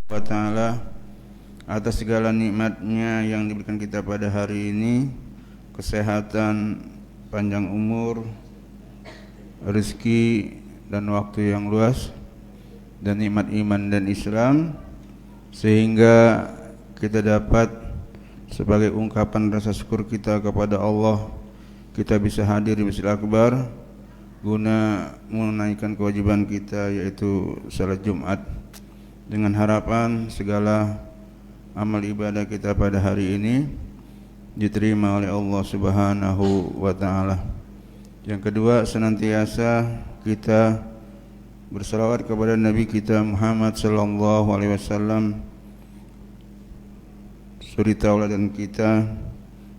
wa ta'ala atas segala nikmatnya yang diberikan kita pada hari ini, kesehatan, panjang umur, rezeki dan waktu yang luas, dan nikmat iman dan Islam, sehingga kita dapat sebagai ungkapan rasa syukur kita kepada Allah, kita bisa hadir di Masjid Akbar guna menunaikan kewajiban kita, yaitu salat Jumat, dengan harapan segala amal ibadah kita pada hari ini diterima oleh Allah Subhanahu wa ta'ala. Yang kedua, senantiasa kita bersalawat kepada Nabi kita Muhammad sallallahu alaihi wasallam, suri tauladan kita,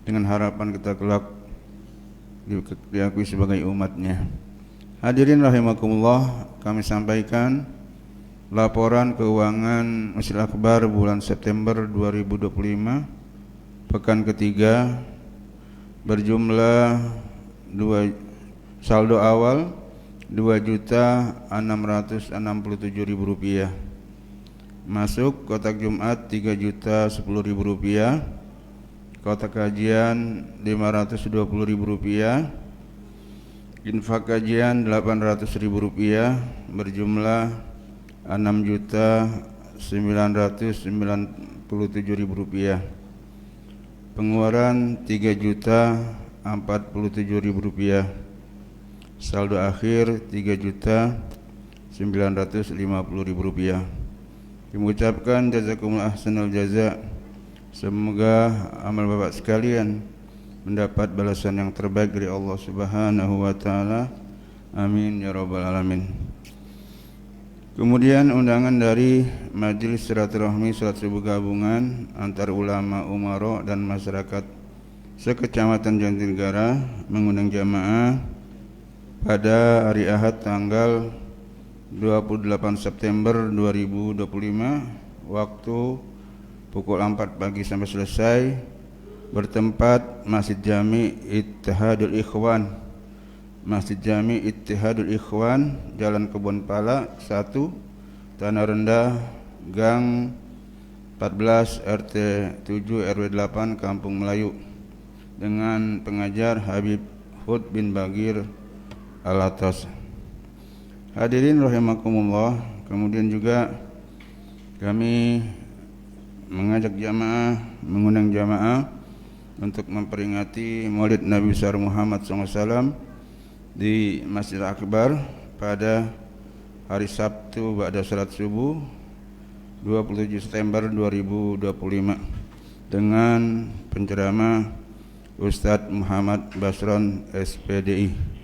dengan harapan kita kelak diakui sebagai umatnya. Hadirin rahimakumullah, kami sampaikan laporan keuangan Masjid Akbar bulan September 2025 pekan ketiga berjumlah saldo awal Rp2.667.000, masuk kotak Jumat Rp3.010.000, kotak kajian Rp520.000, infak kajian Rp800.000 berjumlah Rp6.997.000, pengeluaran Rp3.047.000, saldo akhir Rp3.950.000. Mengucapkan jazakumullah ahsanul jaza. Semoga amal bapak sekalian mendapat balasan yang terbaik dari Allah Subhanahu wa ta'ala. Amin ya rabbal alamin. Kemudian undangan dari Majelis Silaturahmi Salat Subuh Gabungan antar ulama umara dan masyarakat sekecamatan Jatinegara mengundang jamaah pada hari Ahad tanggal 28 September 2025 waktu pukul 4 pagi sampai selesai bertempat Masjid Jami Ittihadul Ikhwan, Masjid Jami Ittihadul Ikhwan, Jalan Kebun Pala 1, Tanah Rendah, Gang 14 RT 7 RW 8 Kampung Melayu, dengan pengajar Habib Hud bin Bagir Al-Atas. Hadirin rahimakumullah, kemudian juga kami mengajak jamaah, mengundang jamaah untuk memperingati Maulid Nabi besar Muhammad SAW di Masjid Akbar pada hari Sabtu ba'da salat subuh 27 September 2025 dengan penceramah Ustadz Muhammad Basron SPDI.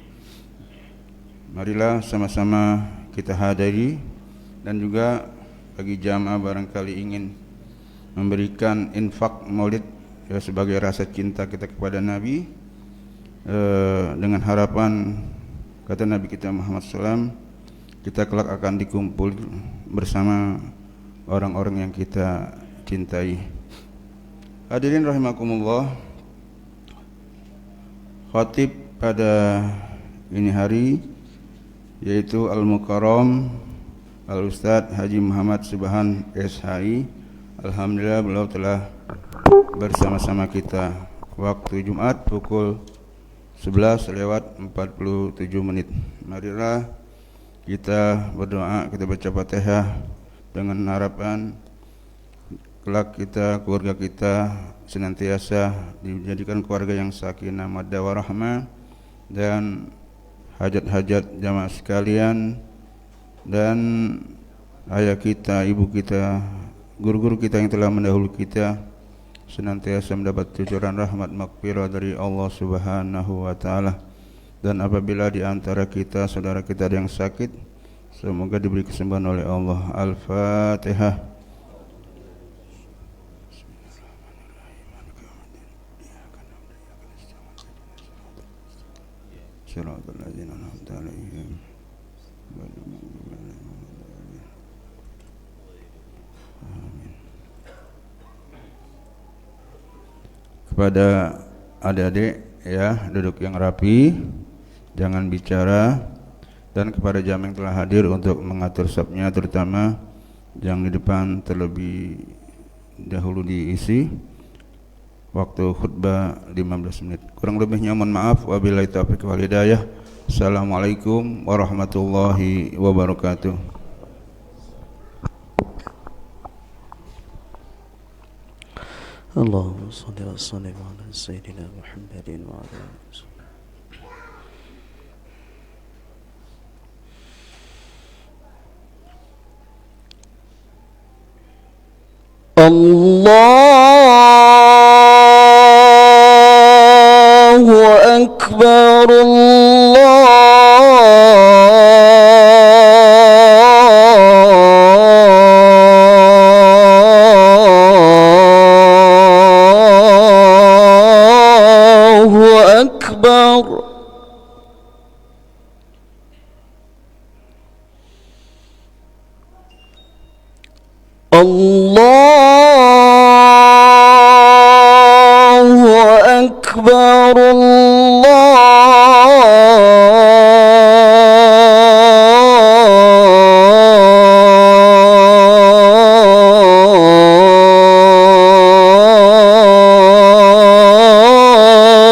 Marilah sama-sama kita hadiri, dan juga bagi jamaah barangkali ingin memberikan infak maulid ya, sebagai rasa cinta kita kepada Nabi, dengan harapan kata Nabi kita Muhammad SAW, kita kelak akan dikumpul bersama orang-orang yang kita cintai. Hadirin rahimakumullah, khatib pada ini hari yaitu Al-Mukarram Al-Ustadz Haji Muhammad Subhan SHI. Alhamdulillah beliau telah bersama-sama kita waktu Jumat pukul 11:47. Marilah kita berdoa, kita baca Fatihah dengan harapan kelak kita, keluarga kita senantiasa dijadikan keluarga yang sakinah mawaddah warahmah, dan hajat-hajat jamaah sekalian dan ayah kita, ibu kita, guru-guru kita yang telah mendahului kita senantiasa mendapat cucuran rahmat maghfirah dari Allah Subhanahu wa ta'ala. Dan apabila di antara kita, saudara kita ada yang sakit, semoga diberi kesembuhan oleh Allah. Al-Fatihah. Shiratal ladzina an'amta 'alaihim ghairil maghdubi 'alaihim waladdallin. Amin. Kepada adik-adik ya, duduk yang rapi, jangan bicara, dan kepada jamaah yang telah hadir untuk mengatur safnya, terutama yang di depan terlebih dahulu diisi. Waktu khutbah 15 menit. Kurang lebihnya mohon maaf. Wabillahi taufiq wal hidayah. Assalamualaikum warahmatullahi wabarakatuh. Allahumma salli wa sallim ala sayyidina Muhammadin wa ala alihi. Allahu Akbar, Allahu Akbar. Allahu Akbar,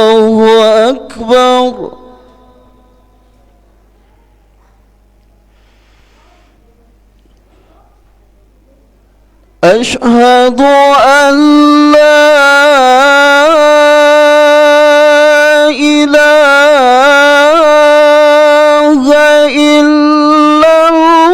Allahu Akbar. أشهد أن لا إله إلا الله.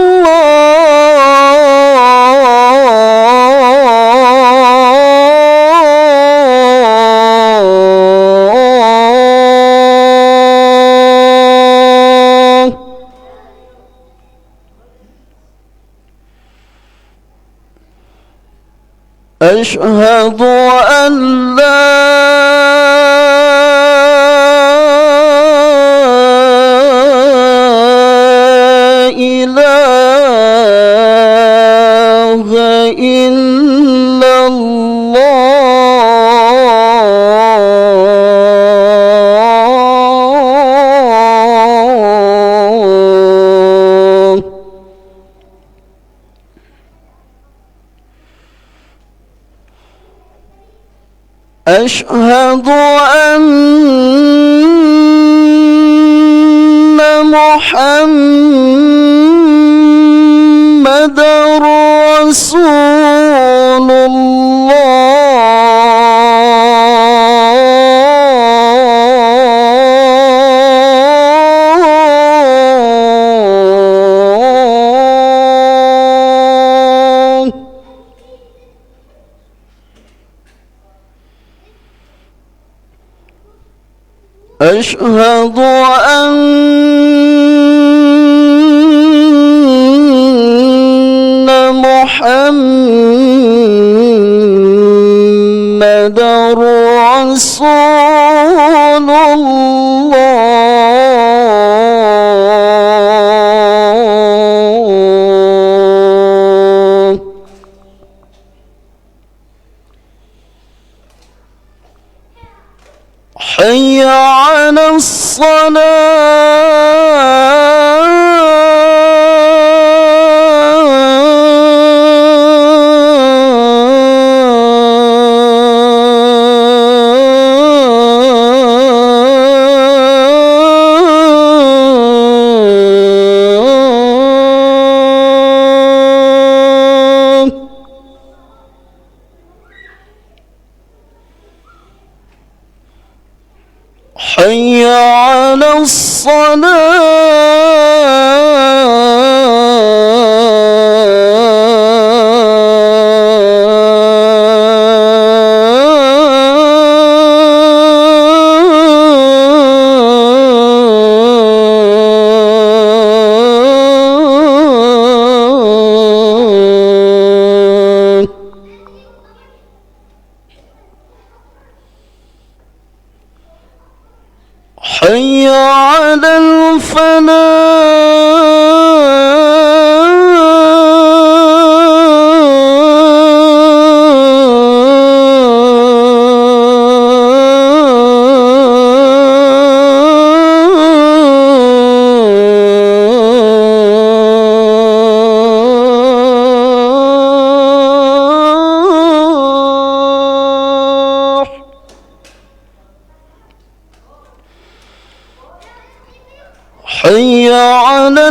أشهد أن لا إله إلا الله. أشهد أن محمدًا رسول الله. أشهد أن محمدًا رسول الله. حي على الصلاة. حي على الصلاة. حي على الفلاح. حي على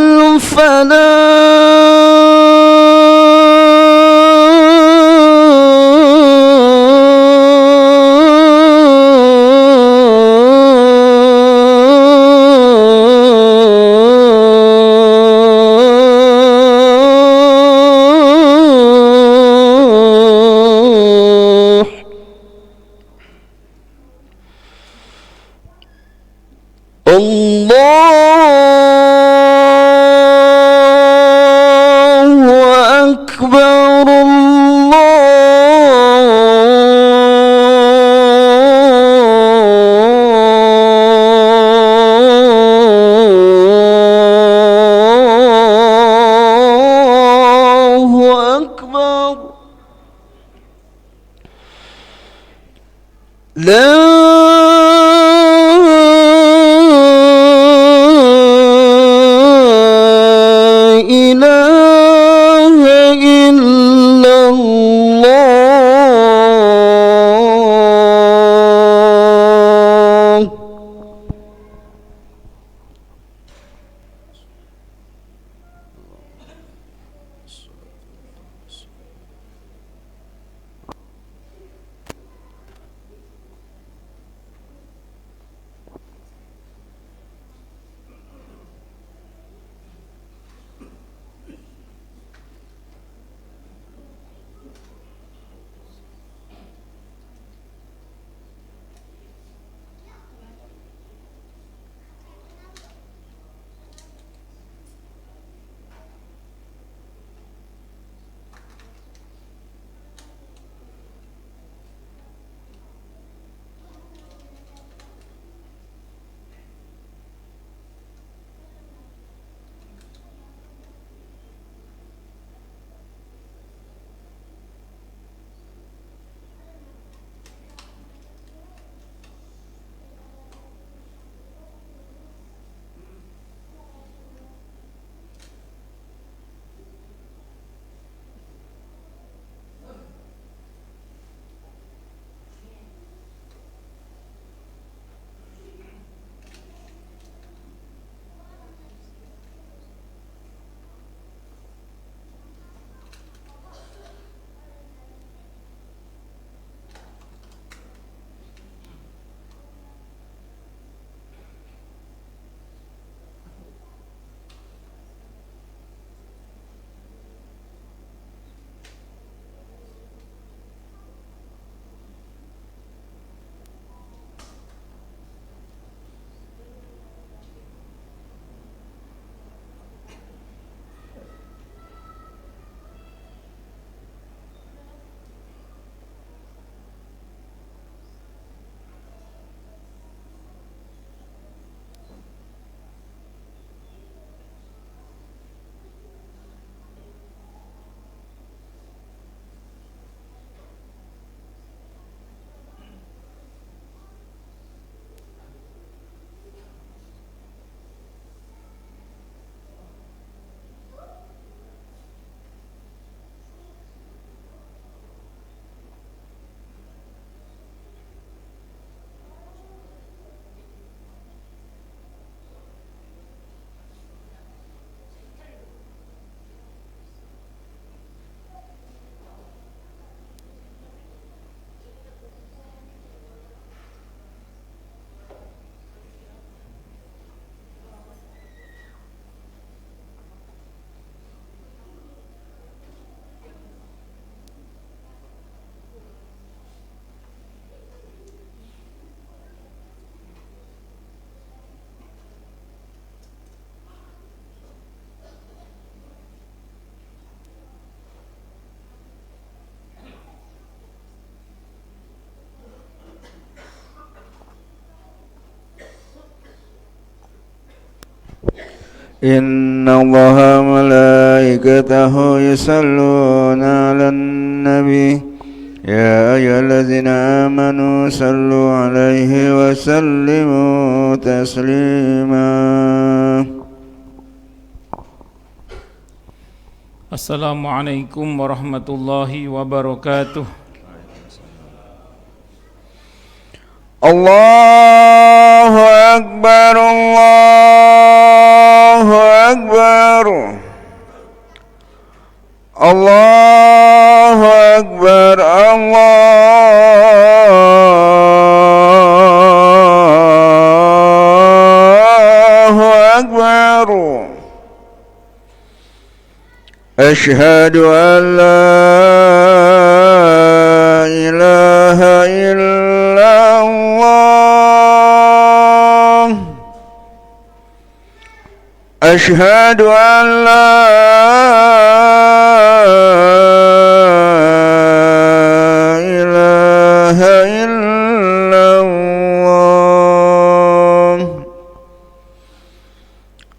إن الله وملائكته يصلون على النبي يا أيها الذين آمنوا صلوا عليه وسلموا تسليما. Assalamualaikum warahmatullahi wabarakatuh. Allahu Akbar, Allah أكبر أشهد أن لا إله إلا الله أشهد أن لا إله إلا الله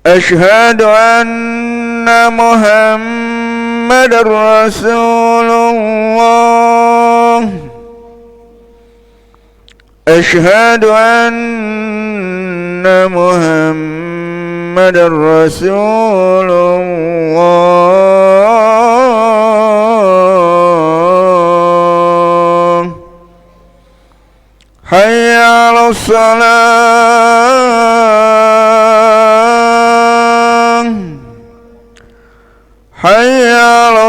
أشهد أن محمد رسول الله أشهد أن محمد رسول الله حي على الصلاة حي على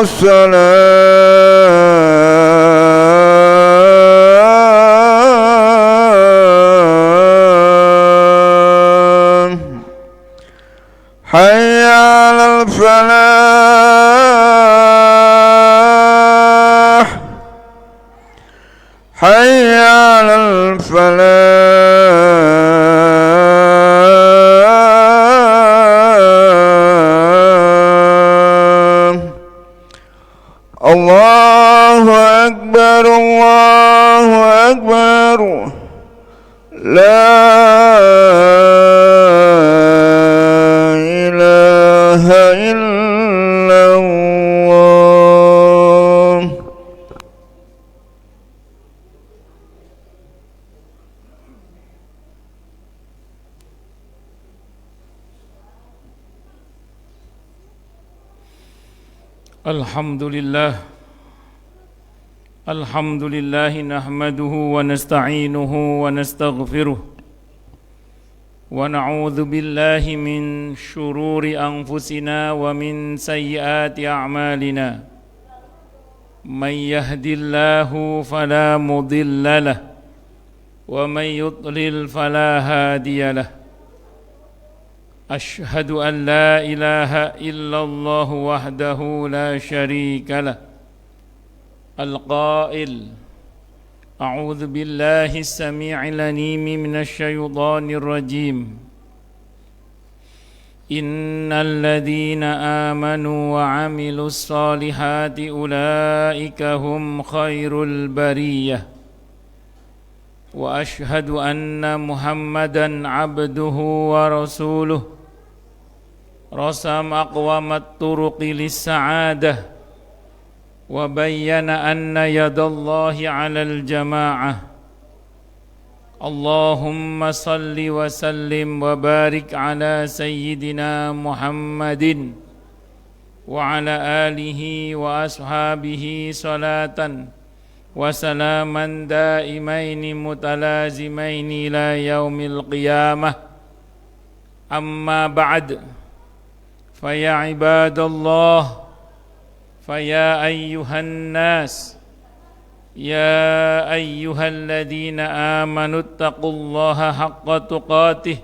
الصلاة حي على الفلاح حي على الفلاح الله أكبر الله أكبر لا إله إلا الله الحمد لله نحمده ونستعينه ونستغفره ونعوذ بالله من شرور أنفسنا ومن سيئات أعمالنا من يهد الله فلا مضل له ومن يضلل فلا هادي له أشهد أن لا إله إلا الله وحده لا شريك له القائل أعوذ بالله السميع العليم من الشيطان الرجيم إن الذين آمنوا وعملوا الصالحات أولئك هم خير البرية وأشهد أن محمدًا عبده ورسوله رسم أقوم الطرق للسعادة وبين أن يد الله على الجماعة اللهم صل وسلم وبارك على سيدنا محمد وعلى آله وأصحابه صلاة وسلاما دائمين متلازمين إلى يوم القيامة أما بعد فيا عباد الله فيا أيها الناس يا أيها الذين آمنوا اتقوا الله حق تقاته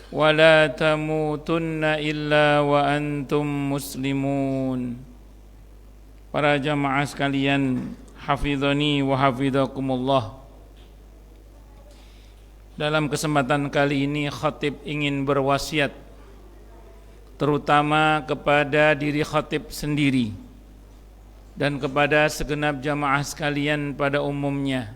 ولا تموتن إلا وأنتم مسلمون. Para jamaah sekalian, hafidhani wa hafidhakumullah. Dalam kesempatan kali ini khatib ingin berwasiat terutama kepada diri khatib sendiri dan kepada segenap jamaah sekalian pada umumnya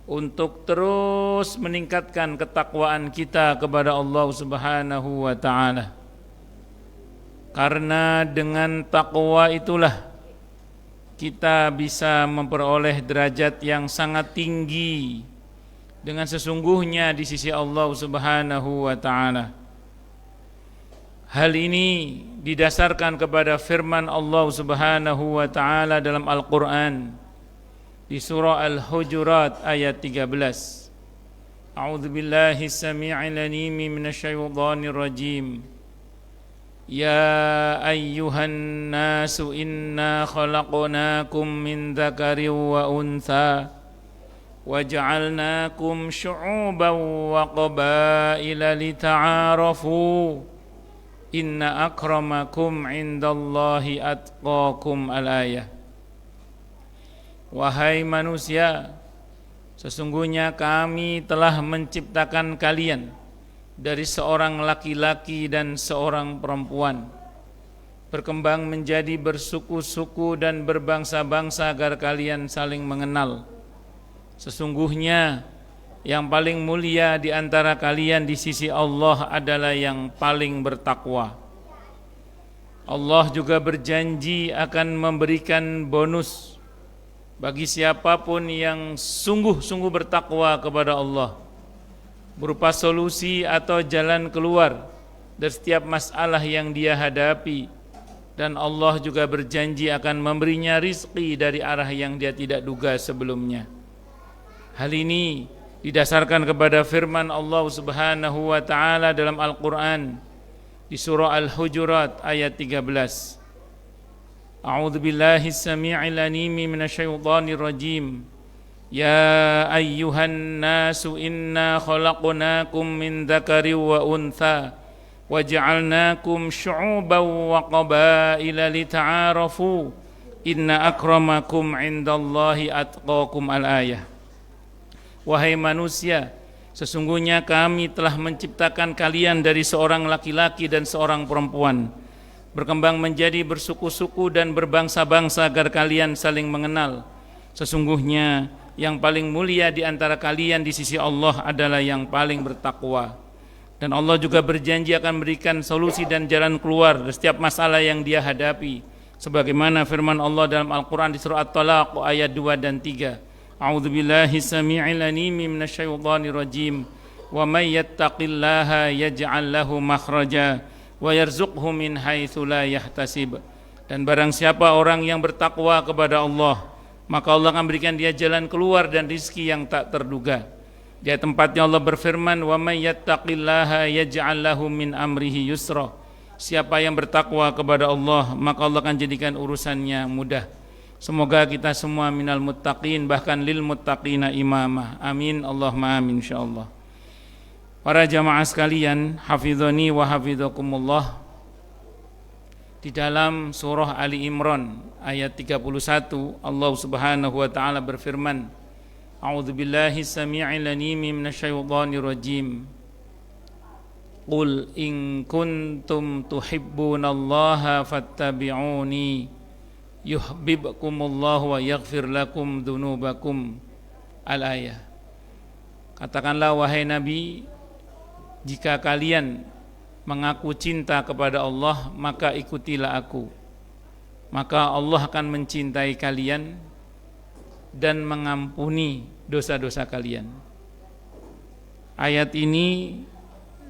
untuk terus meningkatkan ketakwaan kita kepada Allah Subhanahu wa taala. Karena dengan takwa itulah kita bisa memperoleh derajat yang sangat tinggi dengan sesungguhnya di sisi Allah Subhanahu wa taala. Hal ini didasarkan kepada firman Allah Subhanahu wa taala dalam Al-Qur'an di surah Al-Hujurat ayat 13. A'udzu billahi samii'il 'aliim minasyaitonir rajim. Ya ayyuhan nasu inna khalaqnakum min dzakarin wa untha وَجَعَلْنَاكُمْ شُعُوبًا وَقَبَائِلَ لِتَعَارَفُوا إِنَّ أَكْرَمَكُمْ عِنْدَ اللَّهِ أَتْقَاكُمْ al-ayah. Wahai manusia, sesungguhnya kami telah menciptakan kalian dari seorang laki-laki dan seorang perempuan, berkembang menjadi bersuku-suku dan berbangsa-bangsa agar kalian saling mengenal. Sesungguhnya yang paling mulia di antara kalian di sisi Allah adalah yang paling bertakwa. Allah juga berjanji akan memberikan bonus bagi siapapun yang sungguh-sungguh bertakwa kepada Allah, berupa solusi atau jalan keluar dari setiap masalah yang dia hadapi. Dan Allah juga berjanji akan memberinya rizki dari arah yang dia tidak duga sebelumnya. Hal ini didasarkan kepada firman Allah Subhanahu wa ta'ala dalam Al-Quran di surah Al-Hujurat ayat 13. A'udzu billahi as-sami'il 'alim minasyaitonir rajim. Ya ayyuhan nasu inna khalaqnakum min dzakarin wa untha wa ja'alnakum syu'uban wa qabaila lita'arafu inna akramakum 'indallahi atqakum al-ayah. Wahai manusia, sesungguhnya kami telah menciptakan kalian dari seorang laki-laki dan seorang perempuan, berkembang menjadi bersuku-suku dan berbangsa-bangsa agar kalian saling mengenal. Sesungguhnya yang paling mulia di antara kalian di sisi Allah adalah yang paling bertakwa. Dan Allah juga berjanji akan memberikan solusi dan jalan keluar dari setiap masalah yang dia hadapi, sebagaimana firman Allah dalam Al-Quran di surah At-Talaq ayat 2 dan 3. A'udzu billahi samii'il 'aliim minasyaitonir rajim. Wa may yattaqillaha yaj'al lahu makhraja wa yarzuqhu min haitsu la yahtasib. Dan barang siapa orang yang bertakwa kepada Allah, maka Allah akan berikan dia jalan keluar dan rizki yang tak terduga. Di tempatnya Allah berfirman, wa may yattaqillaha yaj'al lahu min amrihi yusra. Siapa yang bertakwa kepada Allah, maka Allah akan jadikan urusannya mudah. Semoga kita semua minal muttaqin, bahkan lil muttaqina imamah. Amin Allahumma amin insyaallah. Para jamaah sekalian, hafizani wa hafizakumullah. Di dalam surah Ali Imran ayat 31, Allah Subhanahu wa taala berfirman, A'udzu billahi samii'il 'aliim minasyaitonir rajim. Qul in kuntum tuhibbunallaha fattabi'uni yuhibbukumullahu wa yaghfir lakum dzunubakum. Al-ayah. Katakanlah wahai Nabi, jika kalian mengaku cinta kepada Allah, maka ikutilah aku. Maka Allah akan mencintai kalian dan mengampuni dosa-dosa kalian. Ayat ini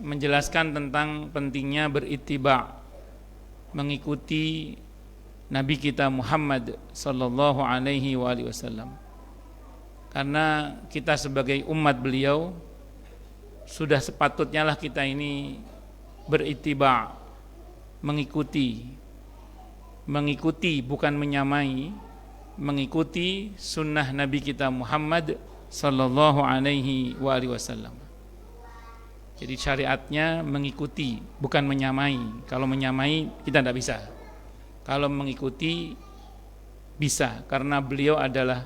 menjelaskan tentang pentingnya berittiba', mengikuti Nabi kita Muhammad sallallahu alaihi wasallam. Karena kita sebagai umat beliau sudah sepatutnya lah kita ini berittiba', mengikuti bukan menyamai, mengikuti sunnah Nabi kita Muhammad sallallahu alaihi wasallam. Jadi syariatnya mengikuti, bukan menyamai. Kalau menyamai kita tidak bisa. Kalau mengikuti bisa, karena beliau adalah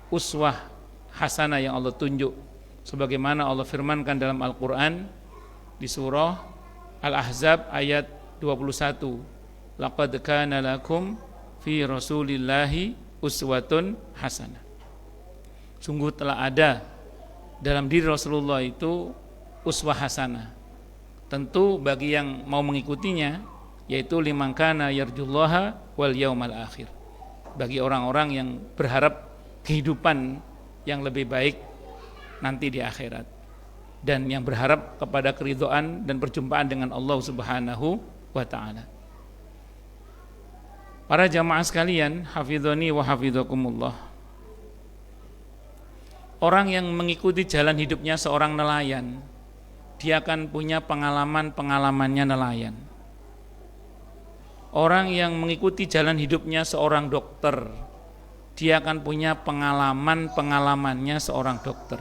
uswah hasanah yang Allah tunjuk, sebagaimana Allah firmankan dalam Al-Quran di surah Al-Ahzab ayat 21, laqad kana lakum fi rasulillahi uswatun hasanah. Sungguh telah ada dalam diri Rasulullah itu uswah hasanah. Tentu bagi yang mau mengikutinya, yaitu liman kana yarjullaha wal yaumal akhir, bagi orang-orang yang berharap kehidupan yang lebih baik nanti di akhirat, dan yang berharap kepada keridhaan dan perjumpaan dengan Allah Subhanahu wa ta'ala. Para jamaah sekalian, hafizani wa hafizakumullah. Orang yang mengikuti jalan hidupnya seorang nelayan, dia akan punya pengalamannya nelayan. Orang yang mengikuti jalan hidupnya seorang dokter, dia akan punya pengalamannya seorang dokter.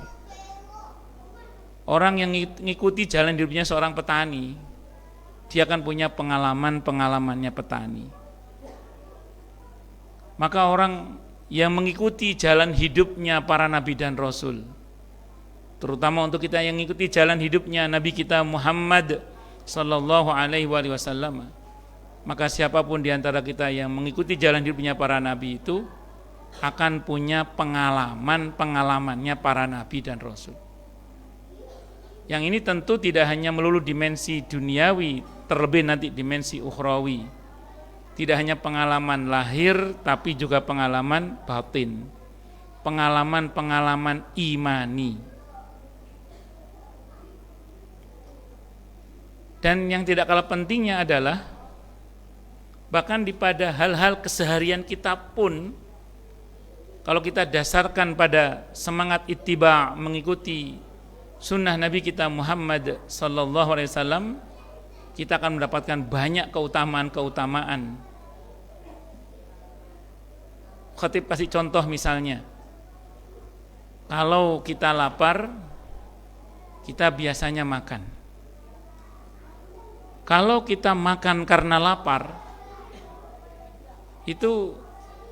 Orang yang ngikuti jalan hidupnya seorang petani, dia akan punya pengalamannya petani. Maka orang yang mengikuti jalan hidupnya para nabi dan rasul, terutama untuk kita yang mengikuti jalan hidupnya Nabi kita Muhammad sallallahu alaihi wasallam, maka siapapun di antara kita yang mengikuti jalan hidupnya para nabi itu akan punya pengalamannya para nabi dan rasul. Yang ini tentu tidak hanya melulu dimensi duniawi, terlebih nanti dimensi ukhrawi. Tidak hanya pengalaman lahir, tapi juga pengalaman batin, pengalaman imani. Dan yang tidak kalah pentingnya adalah bahkan pada hal-hal keseharian kita pun, kalau kita dasarkan pada semangat ittiba, mengikuti sunnah Nabi kita Muhammad sallallahu alaihi wasallam, kita akan mendapatkan banyak keutamaan. Khatib kasih contoh misalnya, kalau kita lapar, kita biasanya makan. Kalau kita makan karena lapar, itu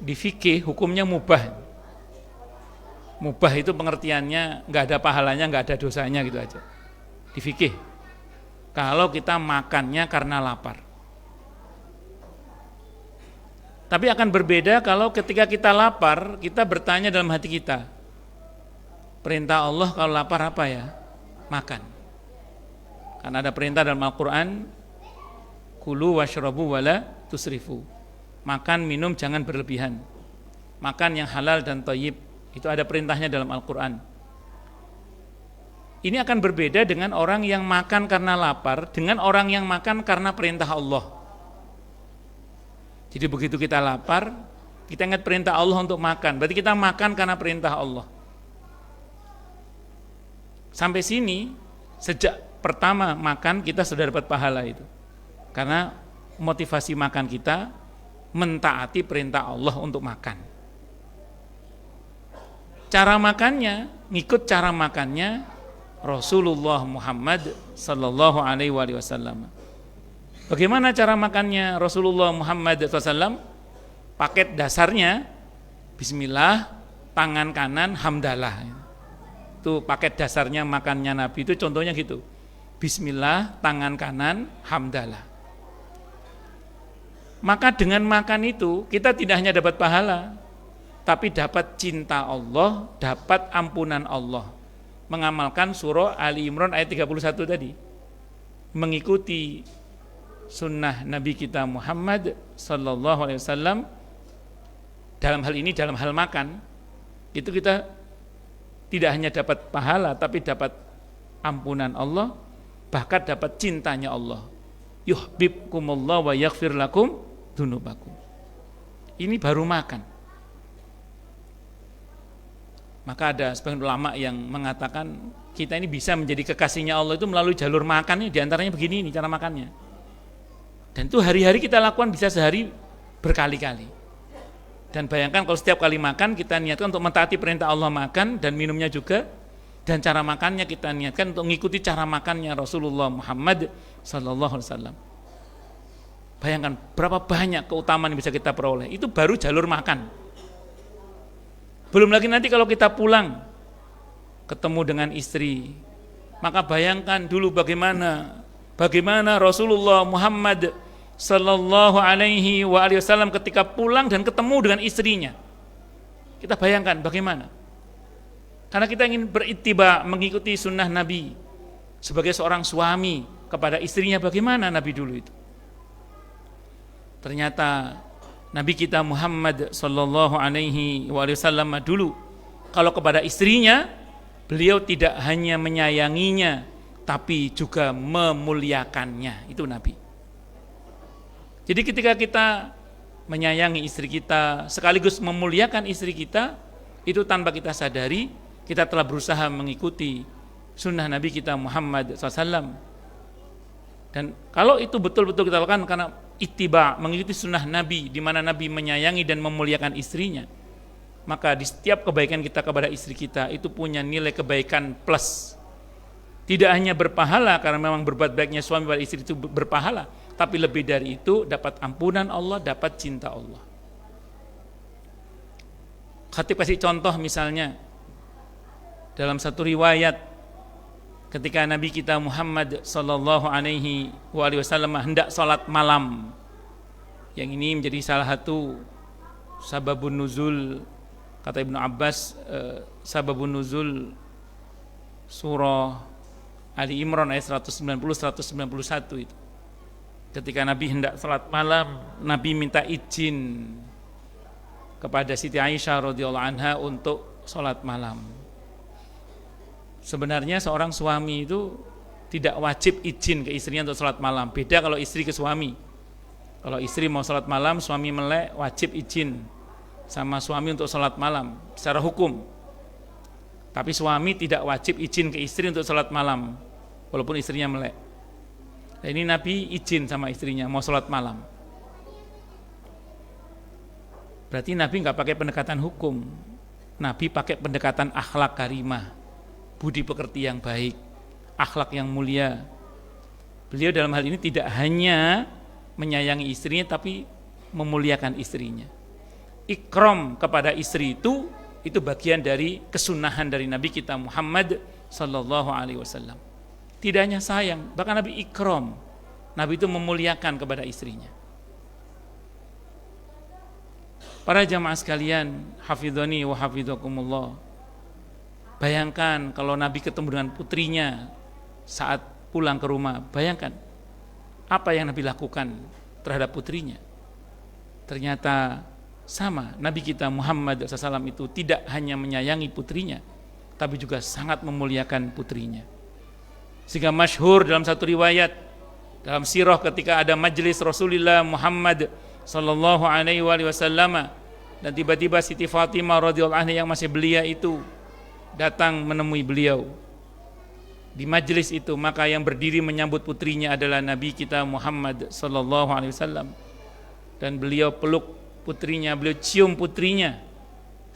di fikih hukumnya mubah. Mubah itu pengertiannya nggak ada pahalanya, nggak ada dosanya gitu aja. Di fikih, kalau kita makannya karena lapar. Tapi akan berbeda kalau ketika kita lapar, kita bertanya dalam hati kita, perintah Allah kalau lapar apa ya? Makan. Karena ada perintah dalam Al-Quran, kulu washrabu wala tusrifu. Makan, minum, jangan berlebihan. Makan yang halal dan thayyib. Itu ada perintahnya dalam Al-Quran. Ini akan berbeda dengan orang yang makan karena lapar, dengan orang yang makan karena perintah Allah. Jadi begitu kita lapar, kita ingat perintah Allah untuk makan. Berarti kita makan karena perintah Allah. Sampai sini, sejak pertama makan kita sudah dapat pahala itu. Karena motivasi makan kita mentaati perintah Allah untuk makan. Cara makannya, ngikut cara makannya Rasulullah Muhammad sallallahu alaihi wasallam. Bagaimana cara makannya Rasulullah Muhammad SAW? Paket dasarnya bismillah, tangan kanan hamdalah. Itu paket dasarnya makannya Nabi, itu contohnya gitu. Bismillah, tangan kanan hamdalah. Maka dengan makan itu kita tidak hanya dapat pahala, tapi dapat cinta Allah, dapat ampunan Allah. Mengamalkan surah Ali Imran ayat 31 tadi. Mengikuti sunnah Nabi kita Muhammad sallallahu alaihi wasallam dalam hal ini, dalam hal makan, itu kita tidak hanya dapat pahala, tapi dapat ampunan Allah, bahkan dapat cintanya Allah. Yuhibbukumullah wa yaghfir lakum dzunubakum. Ini baru makan. Maka ada sebagian ulama yang mengatakan kita ini bisa menjadi kekasihnya Allah itu melalui jalur makan. Di antaranya begini, ini cara makannya. Dan itu hari-hari kita lakukan, bisa sehari berkali-kali. Dan bayangkan kalau setiap kali makan kita niatkan untuk mentaati perintah Allah makan dan minumnya juga. Dan cara makannya kita niatkan untuk mengikuti cara makannya Rasulullah Muhammad sallallahu alaihi wasallam. Bayangkan berapa banyak keutamaan yang bisa kita peroleh. Itu baru jalur makan. Belum lagi nanti kalau kita pulang ketemu dengan istri, maka bayangkan dulu bagaimana Rasulullah Muhammad sallallahu alaihi wasallam ketika pulang dan ketemu dengan istrinya. Kita bayangkan bagaimana. Karena kita ingin berittiba, mengikuti sunnah Nabi sebagai seorang suami kepada istrinya, bagaimana Nabi dulu itu. Ternyata Nabi kita Muhammad sallallahu alaihi wasallam dulu kalau kepada istrinya, beliau tidak hanya menyayanginya, tapi juga memuliakannya. Itu Nabi. Jadi ketika kita menyayangi istri kita sekaligus memuliakan istri kita, itu tanpa kita sadari kita telah berusaha mengikuti sunnah Nabi kita Muhammad SAW. Dan kalau itu betul-betul kita lakukan karena ittiba, mengikuti sunnah Nabi, di mana Nabi menyayangi dan memuliakan istrinya, maka di setiap kebaikan kita kepada istri kita itu punya nilai kebaikan plus. Tidak hanya berpahala karena memang berbuat baiknya suami pada istri itu berpahala, tapi lebih dari itu dapat ampunan Allah, dapat cinta Allah. Khatib kasih contoh misalnya dalam satu riwayat ketika Nabi kita Muhammad sallallahu alaihi wasallam hendak salat malam. Yang ini menjadi salah satu sababun nuzul, kata Ibnu Abbas, sababun nuzul surah Ali Imran ayat 190-191 itu. Ketika Nabi hendak salat malam, Nabi minta izin kepada Siti Aisyah radhiyallahu anha untuk salat malam. Sebenarnya seorang suami itu tidak wajib izin ke istrinya untuk salat malam. Beda kalau istri ke suami. Kalau istri mau salat malam, suami melek, wajib izin sama suami untuk salat malam secara hukum. Tapi suami tidak wajib izin ke istri untuk salat malam walaupun istrinya melek. Nah, ini Nabi izin sama istrinya mau salat malam. Berarti Nabi nggak pakai pendekatan hukum. Nabi pakai pendekatan akhlak karimah, budi pekerti yang baik, akhlak yang mulia. Beliau dalam hal ini tidak hanya menyayangi istrinya tapi memuliakan istrinya. Ikram kepada istri itu bagian dari kesunahan dari Nabi kita Muhammad sallallahu alaihi wasallam. Tidak hanya sayang, bahkan Nabi ikram. Nabi itu memuliakan kepada istrinya. Para jamaah sekalian, hafidhani wa hafidhakumullah. Bayangkan kalau Nabi ketemu dengan putrinya saat pulang ke rumah, bayangkan apa yang Nabi lakukan terhadap putrinya. Ternyata sama, Nabi kita Muhammad SAW itu tidak hanya menyayangi putrinya, tapi juga sangat memuliakan putrinya. Sehingga masyhur dalam satu riwayat, dalam sirah ketika ada majlis Rasulullah Muhammad sallallahu alaihi wasallam, dan tiba-tiba Siti Fatimah radhiyallahu anha yang masih belia itu datang menemui beliau di majelis itu, maka yang berdiri menyambut putrinya adalah Nabi kita Muhammad sallallahu alaihi wasallam, dan beliau peluk putrinya, beliau cium putrinya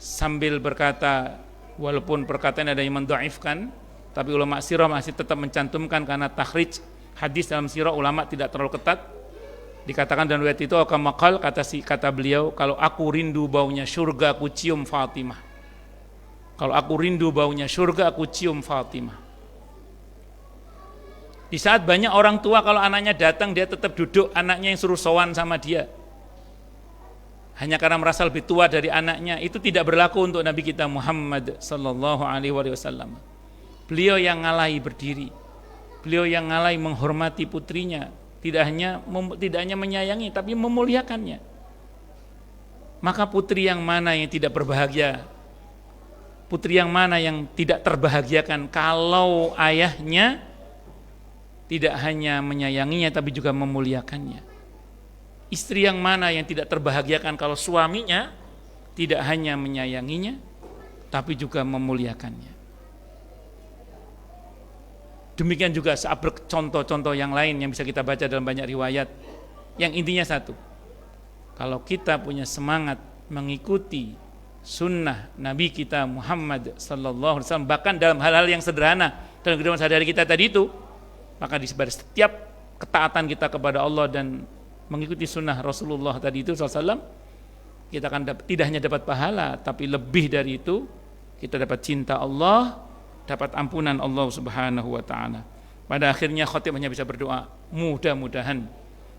sambil berkata, walaupun perkataan ada yang mendhaifkan, tapi ulama sirah masih tetap mencantumkan karena takhrij hadis dalam sirah ulama tidak terlalu ketat. Dikatakan dalam riwayat itu akamakal, kata beliau, kalau aku rindu baunya surga aku cium Fatimah. Kalau aku rindu baunya surga aku cium Fatimah. Di saat banyak orang tua kalau anaknya datang dia tetap duduk, anaknya yang suruh sowan sama dia hanya karena merasa lebih tua dari anaknya, itu tidak berlaku untuk Nabi kita Muhammad sallallahu alaihi wasallam. Beliau yang ngalai berdiri, beliau yang ngalai menghormati putrinya, tidak hanya menyayangi tapi memuliakannya. Maka putri yang mana yang tidak berbahagia, putri yang mana yang tidak terbahagiakan kalau ayahnya tidak hanya menyayanginya tapi juga memuliakannya? Istri yang mana yang tidak terbahagiakan kalau suaminya tidak hanya menyayanginya tapi juga memuliakannya? Demikian juga contoh-contoh yang lain yang bisa kita baca dalam banyak riwayat. Yang intinya satu, kalau kita punya semangat mengikuti sunnah Nabi kita Muhammad sallallahu alaihi wasallam, bahkan dalam hal-hal yang sederhana dalam kehidupan sehari-hari kita tadi itu, maka di setiap ketaatan kita kepada Allah dan mengikuti sunnah Rasulullah tadi itu SAW, kita akan tidak hanya dapat pahala, tapi lebih dari itu kita dapat cinta Allah, dapat ampunan Allah Subhanahu wa taala. Pada akhirnya khatib hanya bisa berdoa, mudah-mudahan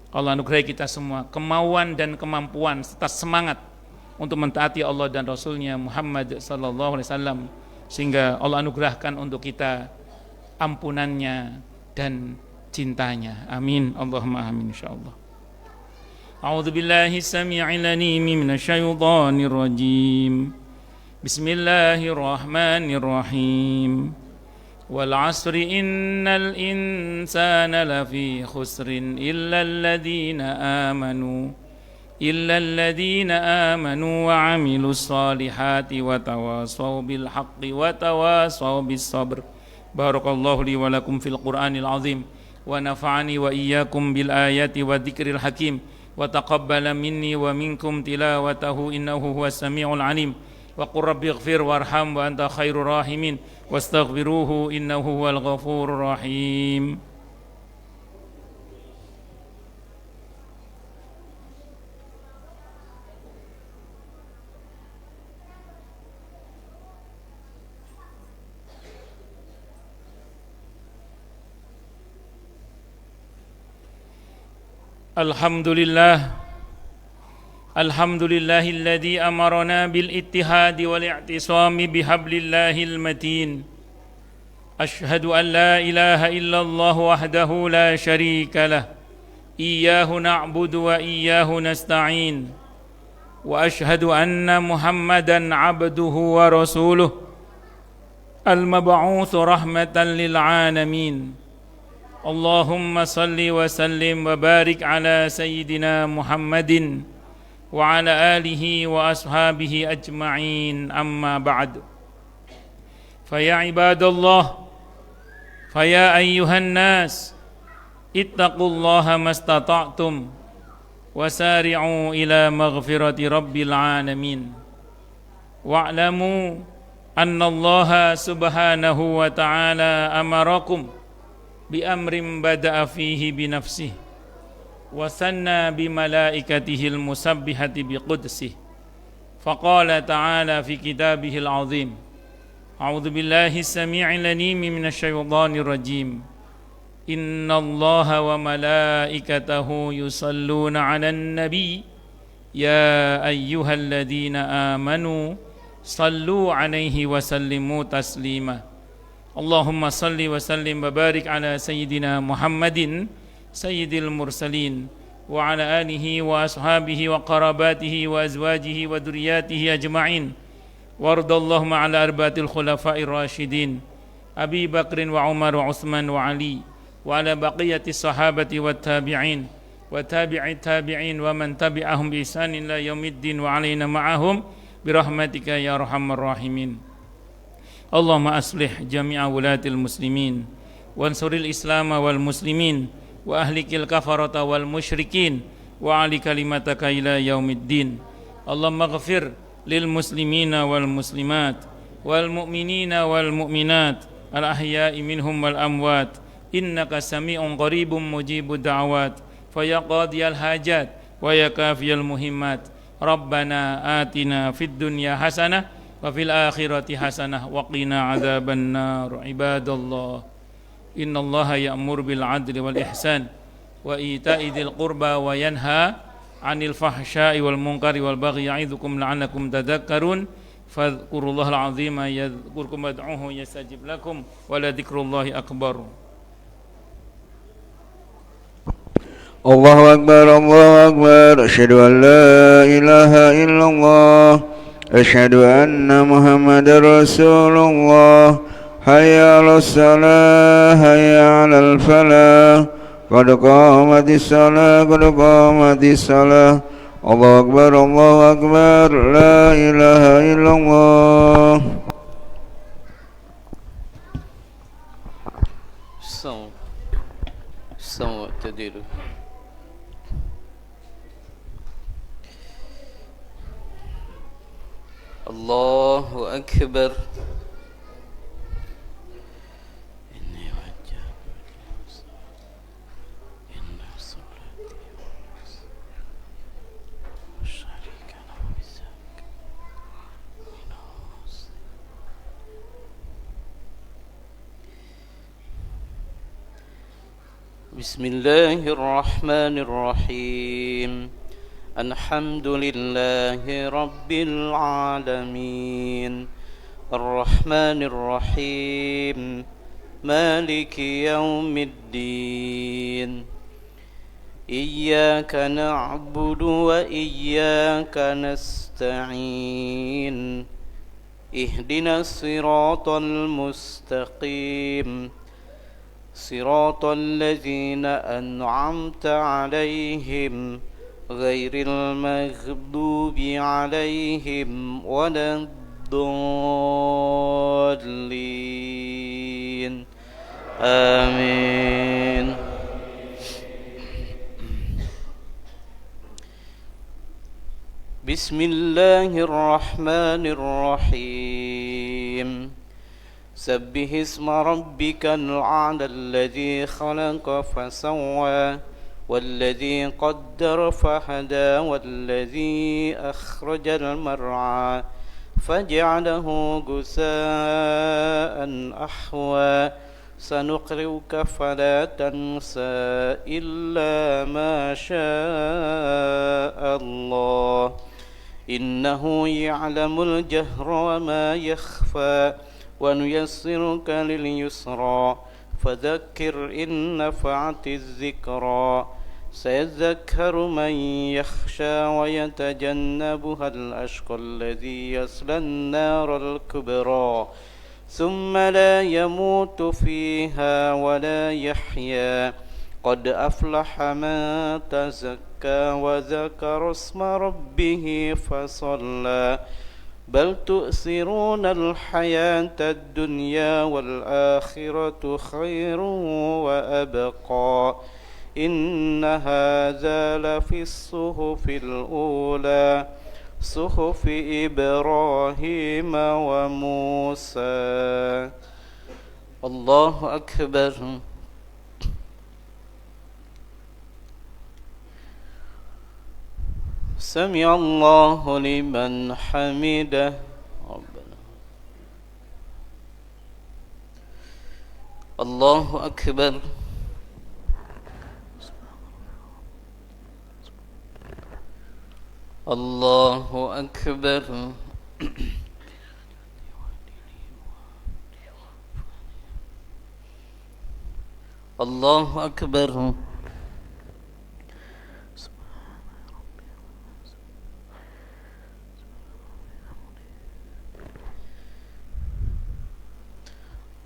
Allah anugerahi kita semua kemauan dan kemampuan serta semangat untuk mentaati Allah dan Rasulnya Muhammad sallallahu alaihi wasallam, sehingga Allah anugerahkan untuk kita ampunannya dan cintanya. Amin, Allahumma amin insyaallah. A'udzu billahi samii'il 'aliim minasy syaithaanir rajiim. Bismillahirrahmanirrahim. Wal 'asri innal insana lafi khusrin illa alladhina amanu wa 'amilus solihati wa tawasaw bil haqqi wa tawasaw bis sabr. Barakallahu li wa lakum fil Qur'anil 'azim wa nafa'ani wa iyyakum bil ayati wa dzikril hakim wa taqabbala minni wa minkum tilawatahu innahu huwas samiul 'alim. وقل رب اغفر وارحم وأنت خير الراحمين واستغفروه إنه هو الغفور الرحيم. الحمد لله الذي أمرنا بالاتحاد والاعتصام بحبل الله المتين. أشهد أن لا إله إلا الله وحده لا شريك له إياه نعبد وإياه نستعين وأشهد أن محمدا عبده ورسوله المبعوث رحمة للعالمين. اللهم صل وسلم وبارك على سيدنا محمد وعلى آله وأصحابه أجمعين. أما بعد، فيا عباد الله، فيا أيها الناس، اتقوا الله ما استطعتم وسارعوا إلى مغفرة رب العالمين واعلموا أن الله سبحانه وتعالى أمركم بأمر بدأ فيه بنفسه وثنى بملائكته المسبحة بقدسه، فقال تعالى في كتابه العظيم: أعوذ بالله السميع العليم من الشيطان الرجيم، إن الله وملائكته يصلون على النبي يا أيها الذين آمنوا صلوا عليه وسلموا تسليما. اللهم صل وسلم وبارك على سيدنا محمد سيد المرسلين وعلى آله وأصحابه وقراباته وأزواجه وذرياته أجمعين، وارض اللهم على أربعة الخلفاء الراشدين أبي بكر وعمر وعثمان وعلي، وعلى بقية الصحابة والتابعين وتابع التابعين ومن تبعهم بإحسان إلى يوم الدين وعلينا معهم برحمتك يا أرحم الراحمين. اللهم أصلح جميع ولاة المسلمين وانصر الإسلام والمسلمين وأهلك الكفرة والمشركين وعلي كلمتك إلى يوم الدين. اللهم اغفر للمسلمين والمسلمات والمؤمنين والمؤمنات الأحياء منهم والأموات إنك سميع قريب مجيب الدعوات فيا قاضي الحاجات ويا كافي المهمات. ربنا آتنا في الدنيا حسنة وفي الآخرة حسنة وقنا عذاب النار. عباد الله، إن الله يأمر بالعدل والإحسان وإيتاء ذي القربى وينهى عن الفحشاء والمنكر والبغي يعظكم لعلكم تذكرون. فاذكروا الله العظيم يذكركم وادعوه يستجب لكم ولذكر الله أكبر. الله أكبر الله أكبر. أشهد أن لا إله إلا الله، أشهد أن محمد رسول الله. حي على الصلاة حي على الفلاح قد قامت الصلاة قد قامت الصلاة. الله أكبر الله أكبر. لا إله إلا الله. استووا اعتدلوا. الله أكبر. بسم الله الرحمن الرحيم. الحمد لله رب العالمين الرحمن الرحيم مالك يوم الدين. إياك نعبد وإياك نستعين. اهدنا الصراط المستقيم صراط الذين أنعمت عليهم غير المغضوب عليهم ولا الضالين. آمين. بسم الله الرحمن الرحيم سبح اسم ربك الأعلى الذي خلق فسوى والذي قدر فهدى والذي أخرج المرعى فجعله غثاء أحوى سنقرئك فلا تنسى إلا ما شاء الله إنه يعلم الجهر وما يخفى ونيسرك لليسرى فذكر إن نفعت الذكرى سيذكر من يخشى ويتجنبها الأشقى الذي يصلى النار الكبرى ثم لا يموت فيها ولا يحيا قد أفلح من تزكى وذكر اسم ربه فصلى بل تؤثرون الحياة الدنيا والآخرة خير وأبقى إن هذا لفي الصحف الأولى صحف إبراهيم وموسى الله أكبر سمع الله لمن حمده ربنا الله أكبر الله أكبر الله أكبر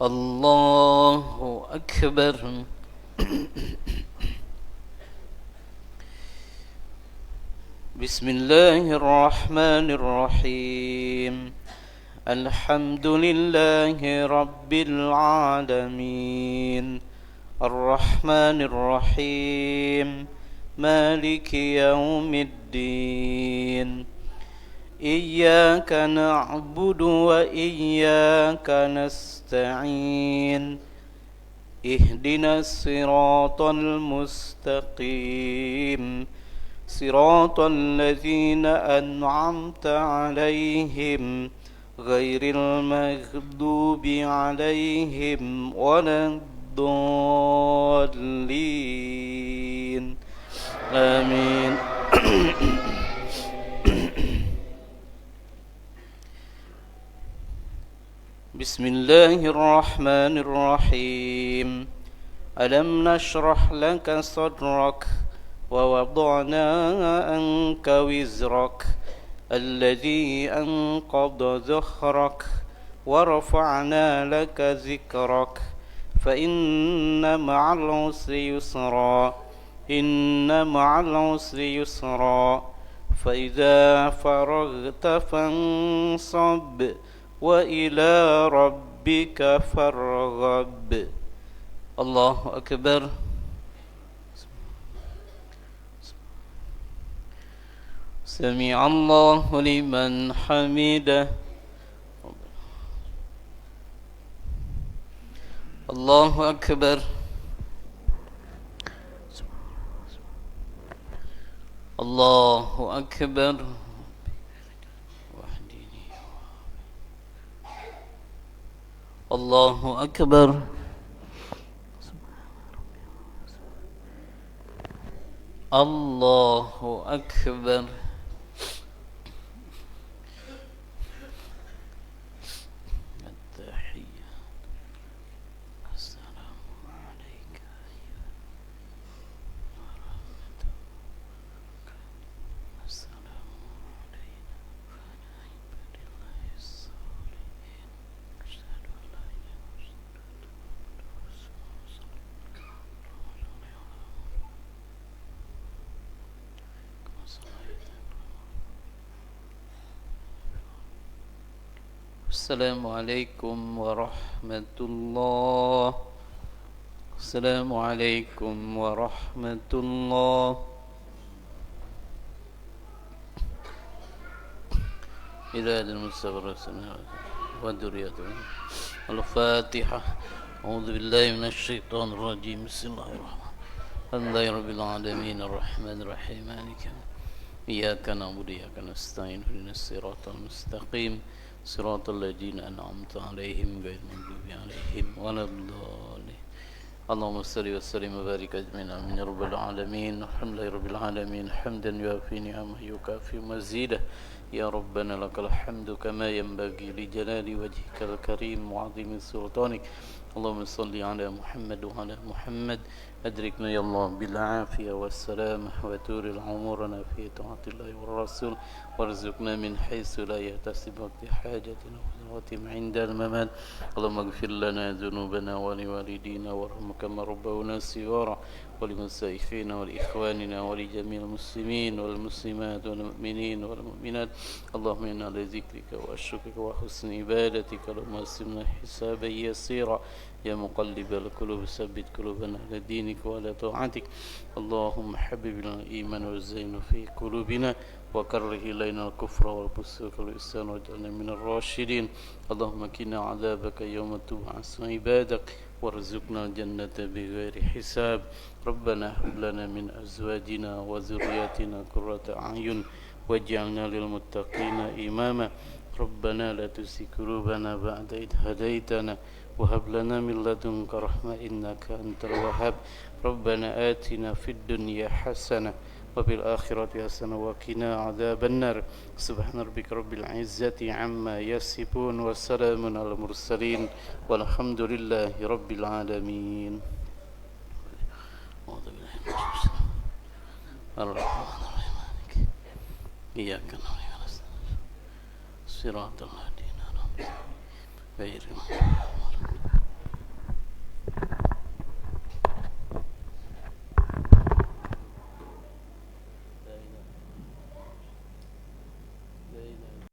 الله أكبر بسم الله الرحمن الرحيم الحمد لله رب العالمين الرحمن الرحيم مالك يوم الدين إياك نعبد وإياك نستعين اهدنا الصراط المستقيم صراط الذين أنعمت عليهم غير المغضوب عليهم ولا الضالين آمين بسم الله الرحمن الرحيم ألم نشرح لك صدرك ووضعنا عنك وزرك الذي أنقض ظهرك ورفعنا لك ذكرك فإن مع العسر يسرا إن مع العسر يسرا فإذا فرغت فانصب وإلى ربك فارغب الله أكبر سمع الله لمن حمده الله أكبر الله أكبر الله أكبر الله أكبر السلام عليكم ورحمة الله السلام عليكم ورحمة الله إلى المستقر السماوات وذريته. الفاتحة. أعوذ بالله من الشيطان الرجيم. بسم الله الرحمن الرحيم. الحمد لله رب العالمين الرحمن الرحيم مالك يوم الدين. إياك نعبد وإياك نستعين اهدنا الصراط المستقيم صراط الذين أنعمت عليهم غير المغضوب عليهم ولا الضالين. اللهم صل وسلم وبارك أجمعين آمين يا رب العالمين. الحمد لله رب العالمين حمدا يوافي نعمه يكافئ مزيده. يا ربنا لك الحمد كما ينبغي لجلال وجهك الكريم وعظيم سلطانك. اللهم صل على محمد وعلى محمد. أدركنا يا الله بالعافية والسلامة وتور العمرنا في طاعة الله والرسول وارزقنا من حيث لا يحتسب وقت حاجتنا وذواتهم عند الممات. اللهم اغفر لنا ذنوبنا ولوالدينا وارحمهم كما ربونا صغارا ولمسائخينا ولإخواننا ولجميع المسلمين والمسلمات والمؤمنين والمؤمنات. اللهم إنا لذكرك وشكرك وحسن عبادتك اللهم اسمنا حسابا يسيرا. يا مقلب القلوب ثبت قلوبنا على دينك وعلى طاعتك. اللهم حبب لنا الإيمان وزينه في قلوبنا وكره إلينا الكفر والفسوق والعصيان واجعلنا من الراشدين. اللهم قنا عذابك يوم تبعث عبادك وارزقنا الجنة بغير حساب. ربنا هب لنا من أزواجنا وذرياتنا قرة أعين واجعلنا للمتقين إماما. ربنا لا تزغ قلوبنا بعد إذ هديتنا وهب لنا من لدنك رحمة إنك أنت الوهاب. ربنا آتنا في الدنيا حسنة وفي الآخرة حسنة وقنا عذاب النار. سبحان ربك رب العزة عما يصفون وسلام على المرسلين والحمد لله رب العالمين. أعوذ بالله من الشيطان الرحمن الرحيم إياك نعبد ونستعين صراط الذين أنعمت عليهم غير المغضوب